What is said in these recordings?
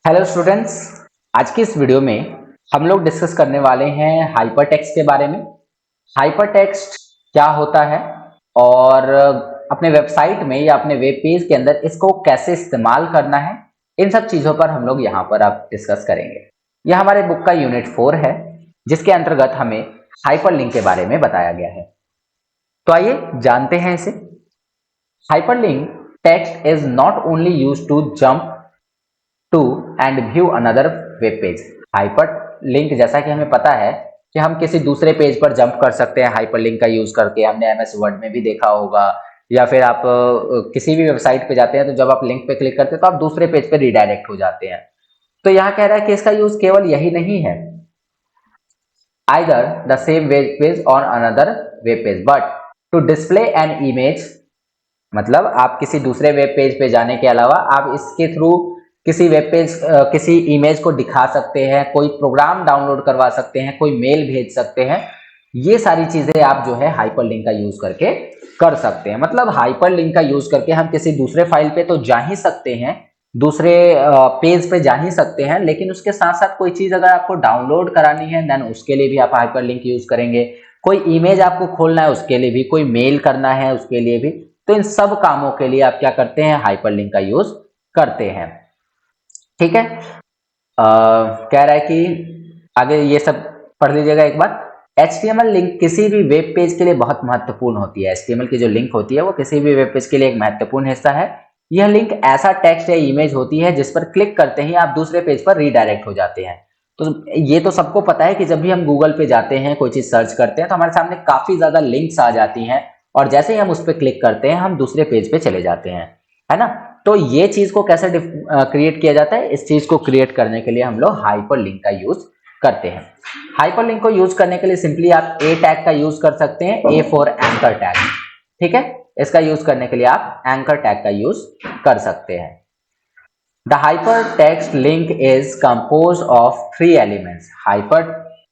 Hello students, आज की इस वीडियो में हम लोग डिस्कस करने वाले हैं हाइपरटेक्स्ट के बारे में। हाइपरटेक्स्ट क्या होता है और अपने वेबसाइट में या अपने वेब पेज के अंदर इसको कैसे इस्तेमाल करना है, इन सब चीज़ों पर हम लोग यहाँ पर आप डिस्कस करेंगे। यह हमारे बुक का यूनिट 4 है, जिसके अंतर्गत हमें हाइपरलिंक के बारे में बताया गया है। तो आइए जानते हैं इसे। Hyperlink text is not only use to jump to and view another web page. Hyper link, जैसा कि हमें पता है कि हम किसी दूसरे पेज पर जंप कर सकते हैं हाइपर लिंक का यूज करके। हमने एमएस वर्ड में भी देखा होगा, या फिर आप किसी भी वेबसाइट पे जाते हैं तो जब आप लिंक पे क्लिक करते हैं तो आप दूसरे पेज पे रिडायरेक्ट हो जाते हैं। तो यहाँ कह रहा है कि इसका यूज केवल यही नहीं है, either the same web page और another web page, but to display an image. मतलब आप किसी दूसरे वेब पेज पे जाने के अलावा आप इसके थ्रू किसी वेब पेज किसी इमेज को दिखा सकते हैं, कोई प्रोग्राम डाउनलोड करवा सकते हैं, कोई मेल भेज सकते हैं। ये सारी चीजें आप जो है हाइपरलिंक का यूज करके कर सकते हैं। मतलब हाइपरलिंक का यूज करके हम किसी दूसरे फाइल पे तो जा ही सकते हैं, दूसरे पेज पे जा ही सकते हैं, लेकिन उसके साथ साथ कोई चीज अगर आपको डाउनलोड करानी है देन उसके लिए भी आप हाइपरलिंक यूज करेंगे। कोई इमेज आपको खोलना है उसके लिए भी, कोई मेल करना है उसके लिए भी। तो इन सब कामों के लिए आप क्या करते हैं, हाइपरलिंक का यूज करते हैं। ठीक है। कह रहा है कि आगे ये सब पढ़ लीजिएगा एक बार। HTML लिंक किसी भी वेब पेज के लिए बहुत महत्वपूर्ण होती है। HTML की जो लिंक होती है वो किसी भी वेब पेज के लिए एक महत्वपूर्ण हिस्सा है। यह लिंक ऐसा टेक्स्ट या इमेज होती है जिस पर क्लिक करते ही आप दूसरे पेज पर रीडायरेक्ट हो जाते हैं। तो ये तो सबको पता है कि जब भी हम गूगल पे जाते हैं, कोई चीज सर्च करते हैं, तो हमारे सामने काफी ज्यादा लिंक्स आ जाती हैं और जैसे ही हम उस पर क्लिक करते हैं हम दूसरे पेज पे चले जाते हैं, है ना। तो ये चीज को कैसे क्रिएट किया जाता है, इस चीज को क्रिएट करने के लिए हम लोग हाइपरलिंक का यूज करते हैं। हाइपरलिंक को यूज करने के लिए सिंपली आप ए टैग का यूज कर सकते हैं, ए फॉर एंकर टैग। ठीक है, इसका यूज करने के लिए आप एंकर टैग का यूज कर सकते हैं। The hyper text link is compose of 3 elements. Hyper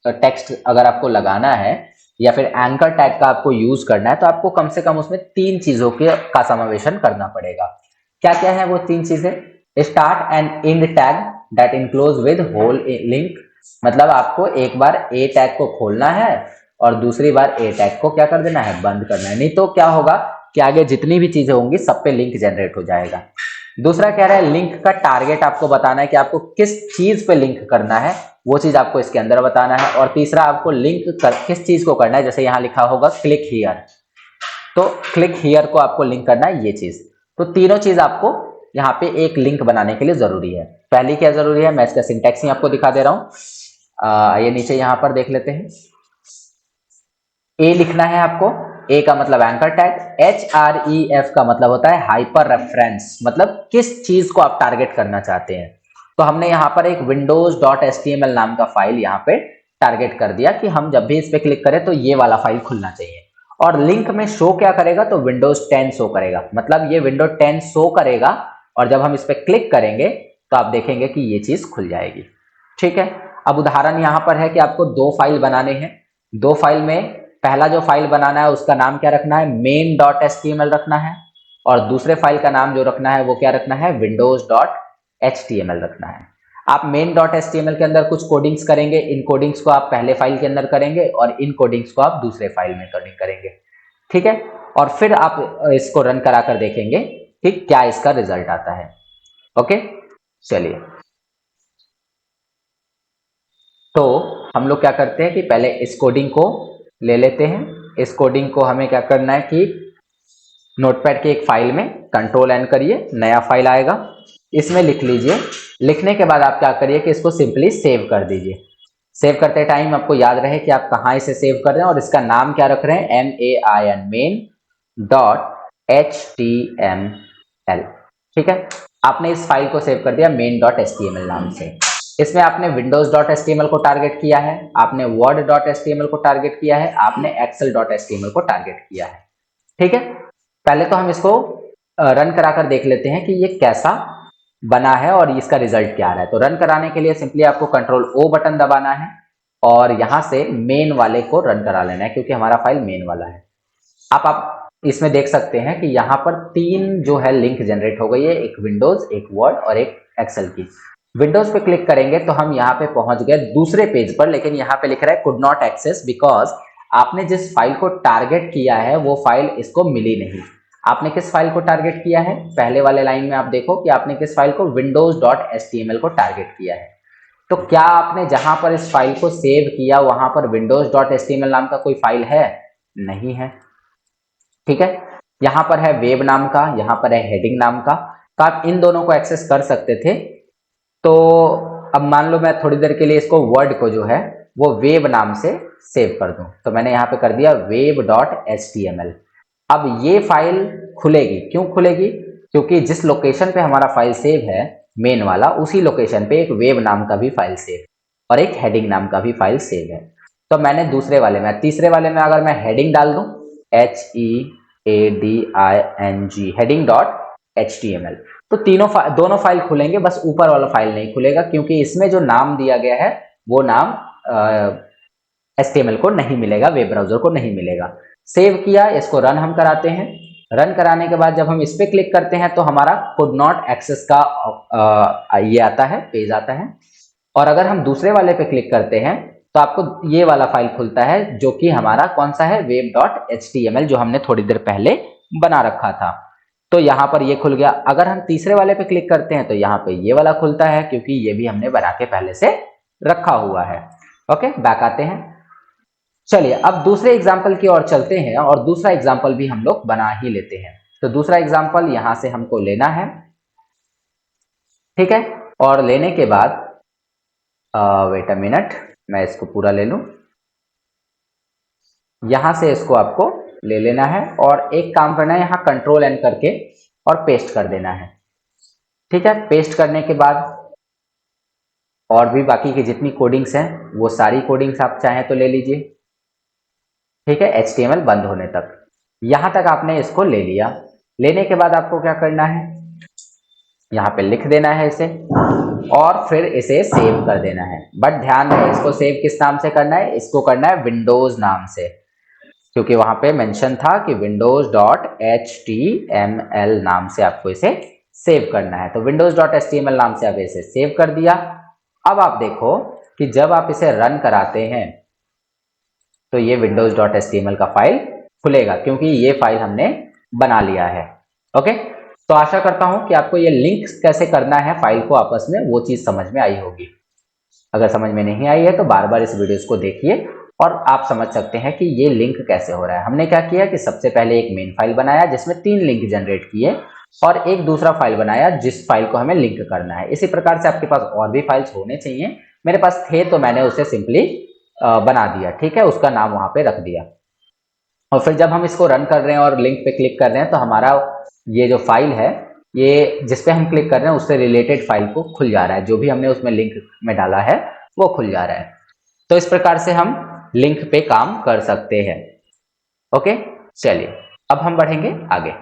text अगर आपको लगाना है या फिर एंकर टैग का आपको यूज करना है तो आपको कम से कम उसमें 3 चीजों के का समावेशन करना पड़ेगा। क्या क्या है वो 3 चीजें? Start and end tag that enclose with whole link. मतलब आपको एक बार ए टैग को खोलना है और दूसरी बार ए टैग को क्या कर देना है, बंद करना है। नहीं तो क्या होगा कि आगे जितनी भी चीजें होंगी सब पे लिंक जनरेट हो जाएगा। दूसरा कह रहा है लिंक का टारगेट आपको बताना है कि आपको किस चीज पे लिंक करना है, वो चीज आपको इसके अंदर बताना है। और तीसरा आपको लिंक किस चीज को करना है, जैसे यहां लिखा होगा क्लिक हियर, तो क्लिक हियर को आपको लिंक करना है ये चीज। तो तीनों चीज आपको यहाँ पे एक लिंक बनाने के लिए जरूरी है। पहली क्या जरूरी है, मैं इसका सिंटैक्स ही आपको दिखा दे रहा हूं। ये नीचे यहाँ पर देख लेते हैं। ए लिखना है आपको, ए का मतलब एंकर टैग, HREF का मतलब होता है हाइपर रेफरेंस, मतलब किस चीज को आप टारगेट करना चाहते हैं। तो हमने यहाँ पर एक windows.html नाम का फाइल यहाँ पे टारगेट कर दिया कि हम जब भी इस पे क्लिक करें तो ये वाला फाइल खुलना चाहिए। और लिंक में शो क्या करेगा, तो विंडोज 10 शो करेगा, मतलब ये विंडो 10 शो करेगा और जब हम इस पे क्लिक करेंगे तो आप देखेंगे कि ये चीज खुल जाएगी। ठीक है। अब उदाहरण यहाँ पर है कि आपको 2 फाइल बनाने हैं। 2 फाइल में पहला जो फाइल बनाना है उसका नाम क्या रखना है, main.html रखना है, और दूसरे फाइल का नाम जो रखना है वो क्या रखना है, windows.html रखना है। आप main.html के अंदर कुछ कोडिंग्स करेंगे, इन कोडिंग्स को आप पहले फाइल के अंदर करेंगे और इन कोडिंग्स को आप दूसरे फाइल में कोडिंग करेंगे। ठीक है। और फिर आप इसको रन करा कर देखेंगे कि क्या इसका रिजल्ट आता है। ओके, चलिए। तो हम लोग क्या करते हैं कि पहले इस कोडिंग को ले लेते हैं। इस कोडिंग को हमें क्या करना है कि नोटपैड की एक फाइल में कंट्रोल एन करिए, नया फाइल आएगा, इसमें लिख लीजिए। लिखने के बाद आप क्या करिए कि इसको सिंपली सेव कर दीजिए। सेव करते टाइम आपको याद रहे कि आप कहाँ इसे सेव कर रहे हैं और इसका नाम क्या रख रहे हैं, MAIN main.html। ठीक है, आपने इस फाइल को सेव कर दिया main.html नाम से। इसमें आपने windows.html को टारगेट किया है, आपने word.html को टारगेट किया है, आपने excel.html को टारगेट किया है। ठीक है। पहले तो हम इसको रन कराकर देख लेते हैं कि ये कैसा बना है और इसका रिजल्ट क्या आ रहा है। तो रन कराने के लिए सिंपली आपको कंट्रोल O बटन दबाना है और यहां से मेन वाले को रन करा लेना है, क्योंकि हमारा फाइल मेन वाला है। आप इसमें देख सकते हैं कि यहाँ पर 3 जो है लिंक जनरेट हो गई है, एक विंडोज, एक वर्ड और एक एक्सेल की। विंडोज पे क्लिक करेंगे तो हम यहाँ पे पहुंच गए दूसरे पेज पर, लेकिन यहाँ पे लिख रहा है कुड नॉट एक्सेस बिकॉज आपने जिस फाइल को टारगेट किया है वो फाइल इसको मिली नहीं। आपने किस फाइल को टारगेट किया है? पहले वाले लाइन में आप देखो कि आपने किस फाइल को, windows.html को टारगेट किया है। तो क्या आपने जहां पर इस फाइल को सेव किया वहां पर windows.html नाम का कोई फाइल है? नहीं है। ठीक है, यहां पर है वेब नाम का, यहां पर है हेडिंग नाम का, तो आप इन दोनों को एक्सेस कर सकते थे। तो अब मान लो मैं थोड़ी देर के लिए इसको वर्ड को जो है वो वेब नाम से सेव कर दूं, तो मैंने यहाँ पे कर दिया web.html। अब ये फाइल खुलेगी, क्यों खुलेगी? क्योंकि जिस लोकेशन पे हमारा फाइल सेव है मेन वाला, उसी लोकेशन पे एक वेब नाम का भी फाइल सेव और एक हेडिंग नाम का भी फाइल सेव है। तो मैंने दूसरे वाले में, तीसरे वाले में अगर मैं हेडिंग डाल दूं HEADING heading.html, तो दोनों फाइल खुलेंगे, बस ऊपर वाला फाइल नहीं खुलेगा क्योंकि इसमें जो नाम दिया गया है वो नाम HTML को नहीं मिलेगा, वेब ब्राउजर को नहीं मिलेगा। सेव किया, इसको रन हम कराते हैं। रन कराने के बाद जब हम इस पे क्लिक करते हैं तो हमारा कुड नॉट एक्सेस का ये आता है, पेज आता है। और अगर हम दूसरे वाले पे क्लिक करते हैं तो आपको ये वाला फाइल खुलता है जो कि हमारा कौन सा है, web.html, जो हमने थोड़ी देर पहले बना रखा था। तो यहाँ पर ये खुल गया। अगर हम तीसरे वाले पे क्लिक करते हैं तो यहाँ पे ये वाला खुलता है क्योंकि ये भी हमने बना के पहले से रखा हुआ है। ओके, बैक आते हैं। चलिए अब दूसरे एग्जाम्पल की ओर चलते हैं और दूसरा एग्जाम्पल भी हम लोग बना ही लेते हैं। तो दूसरा एग्जाम्पल यहां से हमको लेना है, ठीक है। और लेने के बाद वेट अ मिनट, मैं इसको पूरा ले लूं। यहां से इसको आपको ले लेना है और एक काम करना है, यहां कंट्रोल एन करके और पेस्ट कर देना है। ठीक है, पेस्ट करने के बाद और भी बाकी की जितनी कोडिंग्स हैं वो सारी कोडिंग्स आप चाहें तो ले लीजिए। ठीक है, HTML बंद होने तक, यहां तक आपने इसको ले लिया। लेने के बाद आपको क्या करना है, यहाँ पे लिख देना है इसे और फिर इसे सेव कर देना है। बट ध्यान रहे, इसको सेव किस नाम से करना है? इसको करना है विंडोज नाम से, क्योंकि वहां पे मेंशन था कि windows.html नाम से आपको इसे सेव करना है। तो windows.html नाम से आप इसे सेव कर दिया। अब आप देखो कि जब आप इसे रन कराते हैं तो ये windows.html का फाइल खुलेगा क्योंकि ये फाइल हमने बना लिया है। ओके, तो आशा करता हूं कि आपको ये लिंक कैसे करना है फाइल को आपस में, वो चीज समझ में आई होगी। अगर समझ में नहीं आई है तो बार बार इस वीडियोस को देखिए और आप समझ सकते हैं कि ये लिंक कैसे हो रहा है। हमने क्या किया कि सबसे पहले एक मेन फाइल बनाया जिसमें 3 लिंक जनरेट किए और एक दूसरा फाइल बनाया जिस फाइल को हमें लिंक करना है। इसी प्रकार से आपके पास और भी फाइल्स होने चाहिए, मेरे पास थे तो मैंने उसे सिंपली बना दिया। ठीक है, उसका नाम वहां पे रख दिया। और फिर जब हम इसको रन कर रहे हैं और लिंक पे क्लिक कर रहे हैं तो हमारा ये जो फाइल है, ये जिस पे हम क्लिक कर रहे हैं उससे रिलेटेड फाइल को खुल जा रहा है, जो भी हमने उसमें लिंक में डाला है वो खुल जा रहा है। तो इस प्रकार से हम लिंक पे काम कर सकते हैं। ओके, चलिए अब हम बढ़ेंगे आगे।